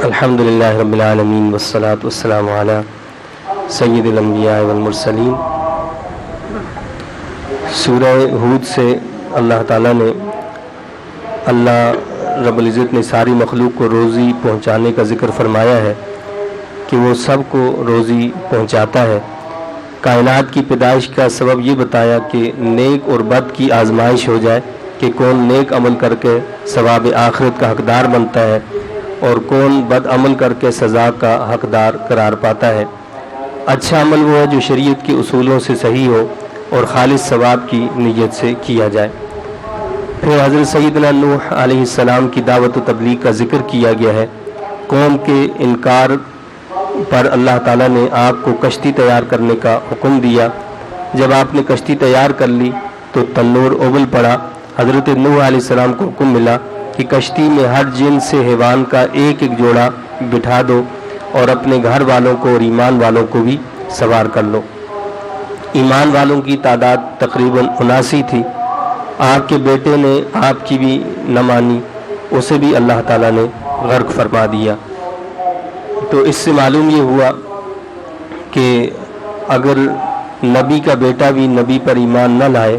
الحمدللہ رب العالمین والصلاة والسلام علی سید الانبیاء والمرسلین۔ سورہ ہود سے اللہ تعالیٰ نے اللہ رب العزت نے ساری مخلوق کو روزی پہنچانے کا ذکر فرمایا ہے کہ وہ سب کو روزی پہنچاتا ہے۔ کائنات کی پیدائش کا سبب یہ بتایا کہ نیک اور بد کی آزمائش ہو جائے کہ کون نیک عمل کر کے ثواب آخرت کا حقدار بنتا ہے اور کون بد عمل کر کے سزا کا حقدار قرار پاتا ہے۔ اچھا عمل وہ ہے جو شریعت کے اصولوں سے صحیح ہو اور خالص ثواب کی نیت سے کیا جائے۔ پھر حضرت سیدنا نوح علیہ السلام کی دعوت و تبلیغ کا ذکر کیا گیا ہے۔ قوم کے انکار پر اللہ تعالیٰ نے آپ کو کشتی تیار کرنے کا حکم دیا۔ جب آپ نے کشتی تیار کر لی تو تنور ابل پڑا۔ حضرت نوح علیہ السلام کو حکم ملا کہ کشتی میں ہر جنس سے حیوان کا ایک ایک جوڑا بٹھا دو اور اپنے گھر والوں کو اور ایمان والوں کو بھی سوار کر لو۔ ایمان والوں کی تعداد تقریباً 79 تھی۔ آپ کے بیٹے نے آپ کی بھی نہ مانی، اسے بھی اللہ تعالیٰ نے غرق فرما دیا۔ تو اس سے معلوم یہ ہوا کہ اگر نبی کا بیٹا بھی نبی پر ایمان نہ لائے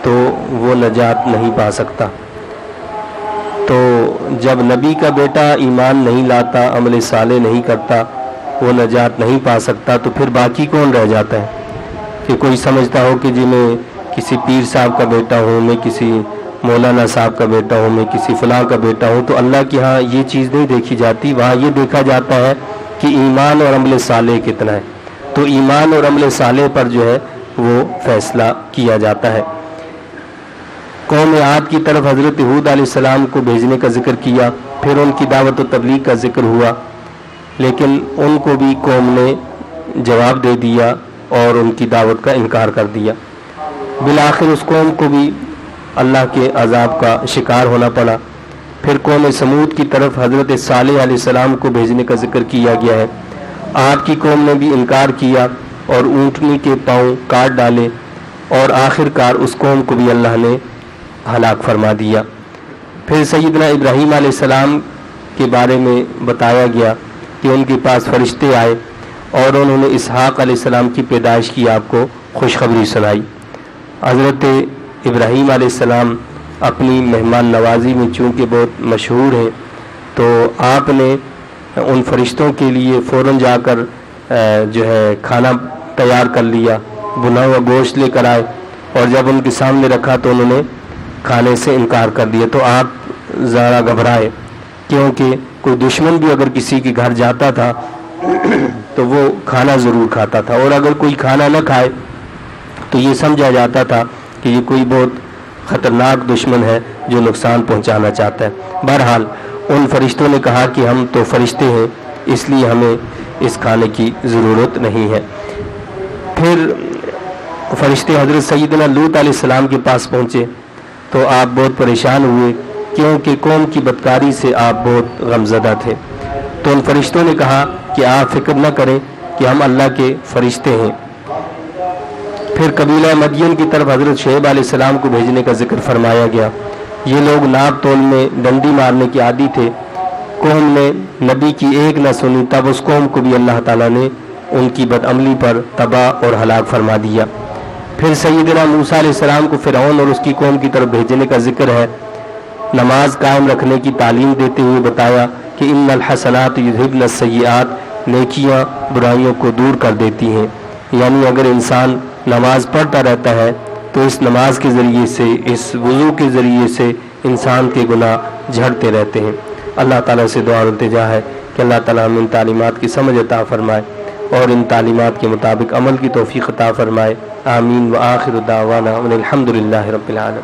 تو وہ نجات نہیں پا سکتا۔ تو جب نبی کا بیٹا ایمان نہیں لاتا، عمل صالح نہیں کرتا، وہ نجات نہیں پا سکتا، تو پھر باقی کون رہ جاتا ہے؟ کہ کوئی سمجھتا ہو کہ جی میں کسی پیر صاحب کا بیٹا ہوں، میں کسی مولانا صاحب کا بیٹا ہوں، میں کسی فلاں کا بیٹا ہوں، تو اللہ کے ہاں یہ چیز نہیں دیکھی جاتی، وہاں یہ دیکھا جاتا ہے کہ ایمان اور عمل صالح کتنا ہے۔ تو ایمان اور عمل صالح پر جو ہے وہ فیصلہ کیا جاتا ہے۔ قوم عاد کی طرف حضرت ہود علیہ السلام کو بھیجنے کا ذکر کیا، پھر ان کی دعوت و تبلیغ کا ذکر ہوا، لیکن ان کو بھی قوم نے جواب دے دیا اور ان کی دعوت کا انکار کر دیا۔ بالآخر اس قوم کو بھی اللہ کے عذاب کا شکار ہونا پڑا۔ پھر قوم سمود کی طرف حضرت صالح علیہ السلام کو بھیجنے کا ذکر کیا گیا ہے۔ آپ کی قوم نے بھی انکار کیا اور اونٹنی کے پاؤں کاٹ ڈالے، اور آخر کار اس قوم کو بھی اللہ نے ہلاک فرما دیا۔ پھر سیدنا ابراہیم علیہ السلام کے بارے میں بتایا گیا کہ ان کے پاس فرشتے آئے اور انہوں نے اسحاق علیہ السلام کی پیدائش کی آپ کو خوشخبری سنائی۔ حضرت ابراہیم علیہ السلام اپنی مہمان نوازی میں چونکہ بہت مشہور ہیں، تو آپ نے ان فرشتوں کے لیے فوراً جا کر جو ہے کھانا تیار کر لیا، بنا ہوا گوشت لے کر آئے، اور جب ان کے سامنے رکھا تو انہوں نے کھانے سے انکار کر دیا۔ تو آپ ذرا گھبرائے، کیونکہ کوئی دشمن بھی اگر کسی کے گھر جاتا تھا تو وہ کھانا ضرور کھاتا تھا، اور اگر کوئی کھانا نہ کھائے تو یہ سمجھا جاتا تھا کہ یہ کوئی بہت خطرناک دشمن ہے جو نقصان پہنچانا چاہتا ہے۔ بہرحال ان فرشتوں نے کہا کہ ہم تو فرشتے ہیں، اس لیے ہمیں اس کھانے کی ضرورت نہیں ہے۔ پھر فرشتے حضرت سیدنا لوط علیہ السلام کے پاس پہنچے تو آپ بہت پریشان ہوئے، کیونکہ قوم کی بدکاری سے آپ بہت غمزدہ تھے۔ تو ان فرشتوں نے کہا کہ آپ فکر نہ کریں کہ ہم اللہ کے فرشتے ہیں۔ پھر قبیلہ مدین کی طرف حضرت شعیب علیہ السلام کو بھیجنے کا ذکر فرمایا گیا۔ یہ لوگ ناپ تول میں ڈنڈی مارنے کے عادی تھے۔ قوم نے نبی کی ایک نہ سنی، تب اس قوم کو بھی اللہ تعالیٰ نے ان کی بدعملی پر تباہ اور ہلاک فرما دیا۔ پھر سیدنا موسیٰ علیہ السلام کو فرعون اور اس کی قوم کی طرف بھیجنے کا ذکر ہے۔ نماز قائم رکھنے کی تعلیم دیتے ہوئے بتایا کہ ان الحسنات یذہبن السیئات، نیکیاں برائیوں کو دور کر دیتی ہیں۔ یعنی اگر انسان نماز پڑھتا رہتا ہے تو اس نماز کے ذریعے سے، اس وضو کے ذریعے سے انسان کے گناہ جھڑتے رہتے ہیں۔ اللہ تعالیٰ سے دعا و التجا ہے کہ اللہ تعالیٰ ہم ان تعلیمات کی سمجھ عطا فرمائے اور ان تعلیمات کے مطابق عمل کی توفیق عطا فرمائے۔ آمین۔ وآخر دعوانا ان الحمد للہ رب العالمین۔